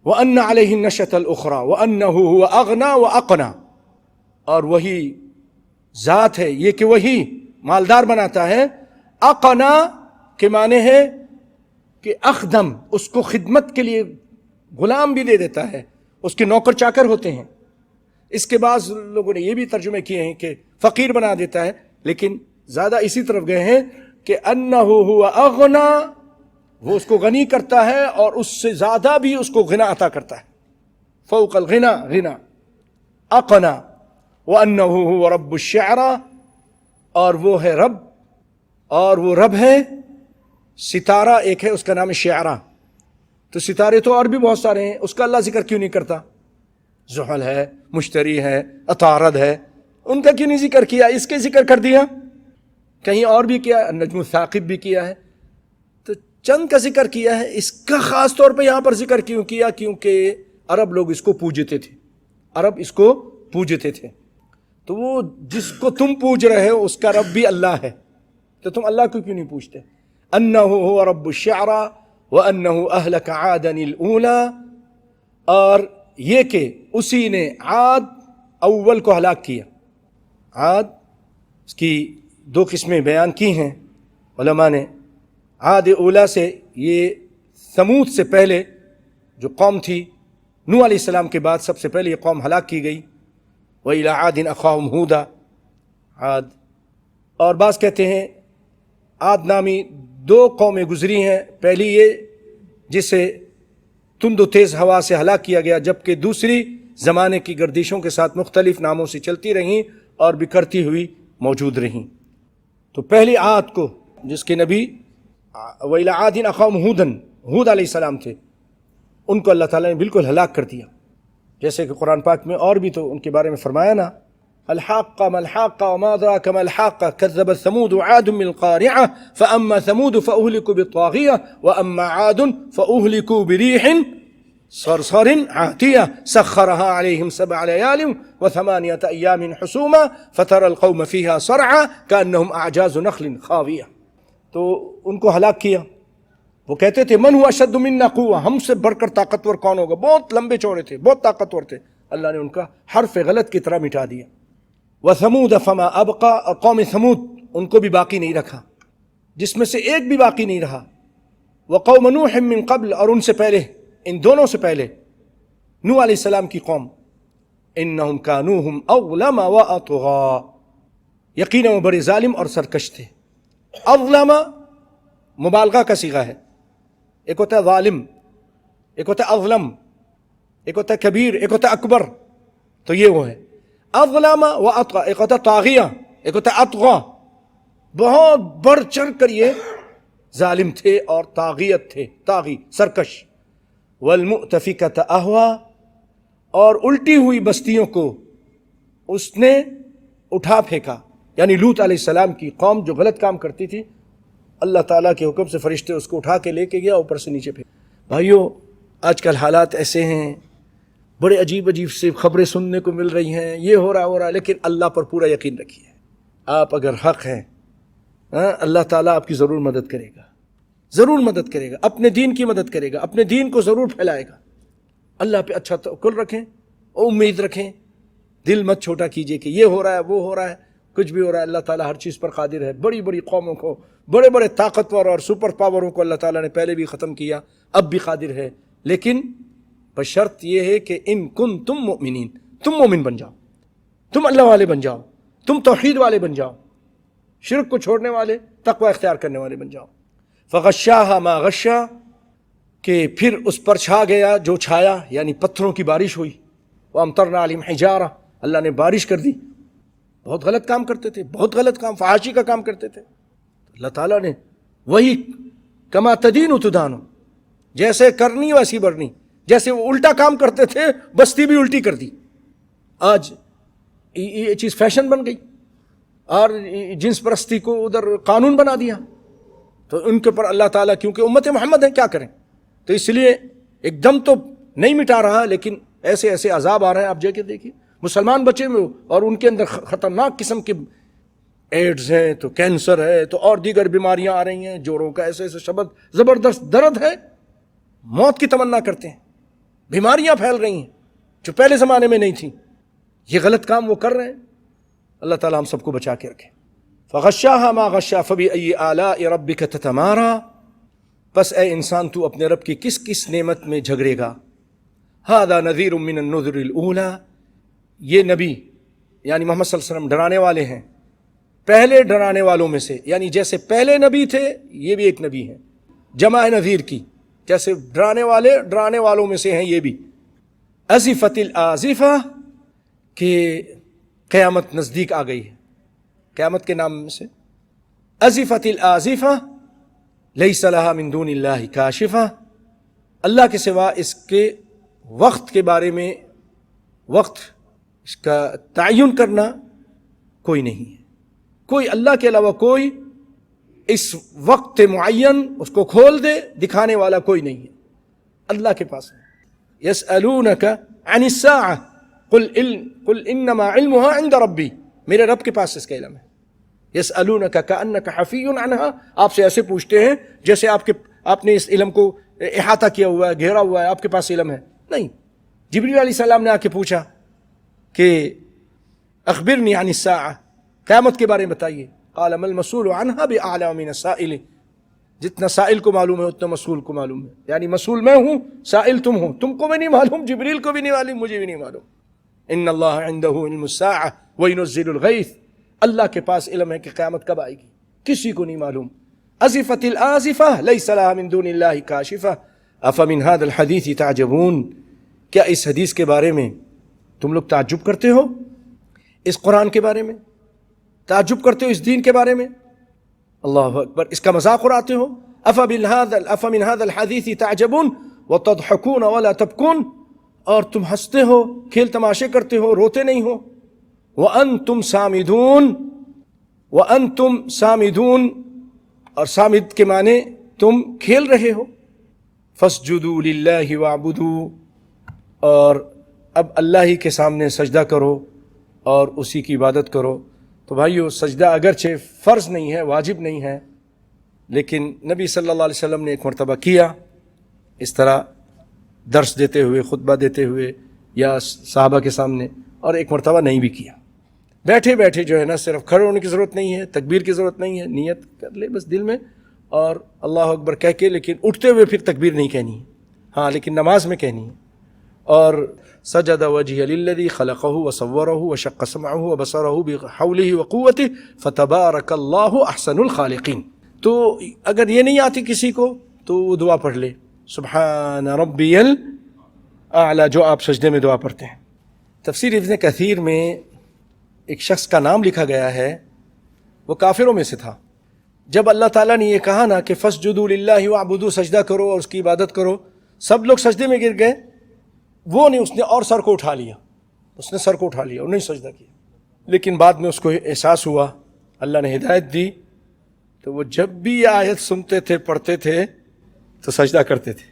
وَأَنَّ عَلَيْهِ النَّشْأَةَ الْأُخْرَى وَأَنَّهُ هُوَ أَغْنَى وَأَقْنَى، اور وہی ذات ہے یہ کہ وہی مالدار بناتا ہے. اقنا کے معنی ہے کہ اخدم، اس کو خدمت کے لیے غلام بھی دے دیتا ہے، اس کے نوکر چاکر ہوتے ہیں. اس کے بعد لوگوں نے یہ بھی ترجمے کیے ہیں کہ فقیر بنا دیتا ہے، لیکن زیادہ اسی طرف گئے ہیں کہ انہ هو اغنا، وہ اس کو غنی کرتا ہے اور اس سے زیادہ بھی اس کو غنا عطا کرتا ہے. فوق الغنا غنا. اقنا وانہ هو رب الشعرى، اور وہ ہے رب، اور وہ رب ہے ستارہ ایک ہے، اس کا نام ہے شعرا. تو ستارے تو اور بھی بہت سارے ہیں، اس کا اللہ ذکر کیوں نہیں کرتا؟ زحل ہے، مشتری ہے، عطارد ہے، ان کا کیوں نہیں ذکر کیا؟ اس کے ذکر کر دیا. کہیں اور بھی کیا، نجم الثاقب بھی کیا ہے، تو چند کا ذکر کیا ہے. اس کا خاص طور پہ یہاں پر ذکر کیوں کیا؟ کیونکہ عرب لوگ اس کو پوجتے تھے، عرب اس کو پوجتے تھے. تو وہ جس کو تم پوج رہے ہو اس کا رب بھی اللہ ہے، تو تم اللہ کو کیوں نہیں پوچھتے؟ انہ هو رب الشعرى وانہ اہلک عادا الاولی، اور یہ کہ اسی نے عاد اول کو ہلاک کیا. عاد اس کی دو قسمیں بیان کی ہیں علماء نے. عاد اولا سے یہ ثمود سے پہلے جو قوم تھی، نوح علیہ السلام کے بعد سب سے پہلے یہ قوم ہلاک کی گئی. وَإِلَىٰ عَادٍ أَخَاهُمْ هُودًا، عاد. اور بعض کہتے ہیں عاد نامی دو قومیں گزری ہیں. پہلی یہ جسے تند و تیز ہوا سے ہلاک کیا گیا، جبکہ دوسری زمانے کی گردشوں کے ساتھ مختلف ناموں سے چلتی رہیں اور بکھرتی ہوئی موجود رہیں. تو پہلی عاد کو، جس کے نبی وَإِلَىٰ عَادٍ أَخَاهُمْ هُودًا ہود علیہ السلام تھے، ان کو اللہ تعالیٰ نے بالکل ہلاک کر دیا. جیسے کہ قرآن پاک میں اور بھی تو ان کے بارے میں فرمایا نا، الحاقہ ما الحاقہ وما ادراک ما الحاقہ كذبت ثمود عاد بالقارعہ فاما ثمود فاہلکوا بالطاغیہ واما عاد فاہلکوا بريح صرصر عاتیہ سخرها عليهم 7 ليال و8 أيام حسوما فترى القوم فيها صرعا كأنهم اعجاز نخل خاویہ. تو ان کو ہلاک کیا. وہ کہتے تھے من هو اشد منا قوة، ہم سے بڑھ کر طاقتور کون ہوگا؟ بہت لمبے چوڑے تھے، بہت طاقتور تھے. اللہ نے ان کا حرف غلط کی طرح مٹا دیا. وثمود فما ابقى، اور قوم ثمود ان کو بھی باقی نہیں رکھا، جس میں سے ایک بھی باقی نہیں رہا. وقوم نوح من قبل، اور ان سے پہلے، ان دونوں سے پہلے نوح علیہ السلام کی قوم، انہم كانوا هم اظلم واطغى، یقینا وہ بڑے ظالم اور سرکش تھے. اظلم مبالغہ کا صیغہ ہے، ایک ہوتا ہے ظالم، ایک ہوتا ہے اظلم، ایک ہوتا ہے کبیر، ایک ہوتا ہے اکبر. تو یہ وہ ہے اظلم و اطغى. ایک ہوتا ہے طاغیہ، ایک ہوتا ہے اطغى. بہت بڑھ چڑھ کر یہ ظالم تھے اور طاغیت تھے، طاغی، سرکش. والمؤتفکۃ اہوا، اور الٹی ہوئی بستیوں کو اس نے اٹھا پھینکا. یعنی لوط علیہ السلام کی قوم جو غلط کام کرتی تھی، اللہ تعالیٰ کے حکم سے فرشتے اس کو اٹھا کے لے کے گیا، اوپر سے نیچے پھینک. بھائیو، آج کل حالات ایسے ہیں، بڑے عجیب عجیب سے خبریں سننے کو مل رہی ہیں، یہ ہو رہا ہے، لیکن اللہ پر پورا یقین رکھیے. آپ اگر حق ہیں، اللہ تعالیٰ آپ کی ضرور مدد کرے گا، ضرور مدد کرے گا، اپنے دین کی مدد کرے گا، اپنے دین کو ضرور پھیلائے گا. اللہ پہ اچھا توکل رکھیں، امید رکھیں، دل مت چھوٹا کیجئے کہ یہ ہو رہا ہے، وہ ہو رہا ہے، کچھ بھی ہو رہا ہے. اللہ تعالیٰ ہر چیز پر قادر ہے. بڑی بڑی قوموں کو، بڑے بڑے طاقتور اور سپر پاوروں کو اللہ تعالیٰ نے پہلے بھی ختم کیا، اب بھی قادر ہے. لیکن بشرط یہ ہے کہ ان کنتم مؤمنین، تم مومن بن جاؤ، تم اللہ والے بن جاؤ، تم توحید والے بن جاؤ، شرک کو چھوڑنے والے، تقوی اختیار کرنے والے بن جاؤ. فغشاها ما غشا، کہ پھر اس پر چھا گیا جو چھایا، یعنی پتھروں کی بارش ہوئی. وامطرنا علیہم حجارہ، اللہ نے بارش کر دی. بہت غلط کام کرتے تھے، بہت غلط کام، فحاشی کا کام کرتے تھے. اللہ تعالیٰ نے وہی کما تدین تدان، جیسے کرنی ویسی برنی، جیسے وہ الٹا کام کرتے تھے بستی بھی الٹی کر دی. آج یہ چیز فیشن بن گئی اور جنس پرستی کو ادھر قانون بنا دیا. تو ان کے پر اللہ تعالیٰ، کیونکہ امت محمد ہیں، کیا کریں؟ تو اس لیے ایک دم تو نہیں مٹا رہا، لیکن ایسے ایسے عذاب آ رہے ہیں. آپ جا کے دیکھیے مسلمان بچے میں، اور ان کے اندر خطرناک قسم کے ایڈز ہیں، تو کینسر ہے، تو اور دیگر بیماریاں آ رہی ہیں، جوڑوں کا ایسے ایسے زبردست درد ہے، موت کی تمنا کرتے ہیں. بیماریاں پھیل رہی ہیں جو پہلے زمانے میں نہیں تھیں. یہ غلط کام وہ کر رہے ہیں. اللہ تعالیٰ ہم سب کو بچا کے رکھے. فغشاها ما غشا فبأي آلاء ربك تتمارى. پس اے انسان تو اپنے رب کی کس کس نعمت میں جھگڑے گا. هذا نذیر من النذر الاولى. یہ نبی یعنی محمد صلی اللہ علیہ وسلم ڈرانے والے ہیں پہلے ڈرانے والوں میں سے. یعنی جیسے پہلے نبی تھے یہ بھی ایک نبی ہیں، جمع نذیر کی. جیسے ڈرانے والوں میں سے ہیں یہ بھی. ازفت الازفہ کہ قیامت نزدیک آ گئی ہے. قیامت کے نام سے ازفت الازفہ لیس لها من دون اللہ کاشفہ. اللہ کے سوا اس کے وقت کے بارے میں وقت اس کا تعین کرنا کوئی نہیں ہے. کوئی اللہ کے علاوہ کوئی اس وقت معین اس کو کھول دے دکھانے والا کوئی نہیں ہے. اللہ کے پاس ہے. یسألونک عن الساعہ قل انما علمها عند ربی. میرے رب کے پاس اس کا علم ہے. یسألونک کأنک حفی عنہا. آپ سے ایسے پوچھتے ہیں جیسے آپ نے اس علم کو احاطہ کیا ہوا ہے، گھیرا ہوا ہے، آپ کے پاس علم ہے. نہیں. جبریل علیہ السلام نے آ کے پوچھا کہ اخبرنی عن الساعہ، قیامت کے بارے میں بتائیے. قال ما المسؤول عنها بأعلم من السائل. جتنا سائل کو معلوم ہے اتنا مسئول کو معلوم ہے. یعنی مسئول میں ہوں، سائل تم ہو. تم کو بھی نہیں معلوم، جبریل کو بھی نہیں معلوم، مجھے بھی نہیں معلوم. ان اللہ عنده علم الساعہ وینزل الغیث. اللہ کے پاس علم ہے کہ قیامت کب آئے گی، کسی کو نہیں معلوم. ازفت الازفہ لیس لها من دون اللہ کاشفہ. افمن هذا الحدیث تعجبون. کیا اس حدیث کے بارے میں تم لوگ تعجب کرتے ہو؟ اس قرآن کے بارے میں تعجب کرتے ہو؟ اس دین کے بارے میں؟ اللہ اکبر. اس کا مذاق اڑاتے ہو؟ افمن هذا الحدیث تعجبون وتضحکون ولا تبکون. اور تم ہنستے ہو، کھیل تماشے کرتے ہو، روتے نہیں ہو. وانتم سامدون. وانتم سامدون اور سامد کے معنی تم کھیل رہے ہو. فاسجدوا للہ واعبدوا. اور اب اللہ ہی کے سامنے سجدہ کرو اور اسی کی عبادت کرو. تو بھائیو، سجدہ اگرچہ فرض نہیں ہے، واجب نہیں ہے، لیکن نبی صلی اللہ علیہ وسلم نے ایک مرتبہ کیا اس طرح درس دیتے ہوئے، خطبہ دیتے ہوئے یا صحابہ کے سامنے، اور ایک مرتبہ نہیں بھی کیا. بیٹھے بیٹھے جو ہے نا، صرف کھڑے ہونے کی ضرورت نہیں ہے، تکبیر کی ضرورت نہیں ہے، نیت کر لے بس دل میں اور اللہ اکبر کہہ کے، لیکن اٹھتے ہوئے پھر تکبیر نہیں کہنی ہے. ہاں لیکن نماز میں کہنی ہے. اور سجد وجهه للذي خلقه وصوره وشق سمعه وبصره بحوله وقوته فتبارك الله احسن الخالقين. تو اگر یہ نہیں آتی کسی کو تو وہ دعا پڑھ لے، سبحان ربی الاعلی، جو آپ سجدے میں دعا پڑھتے ہیں. تفسیر ابن کثیر میں ایک شخص کا نام لکھا گیا ہے، وہ کافروں میں سے تھا. جب اللہ تعالیٰ نے یہ کہا نا کہ فاسجدوا للہ واعبدوا، سجدہ کرو اور اس کی عبادت کرو، سب لوگ سجدے میں گر گئے. وہ نہیں، اس نے اور سر کو اٹھا لیا، اس نے سر کو اٹھا لیا اور نہیں سجدہ کیا. لیکن بعد میں اس کو احساس ہوا، اللہ نے ہدایت دی، تو وہ جب بھی یہ آیت سنتے تھے، پڑھتے تھے تو سجدہ کرتے تھے.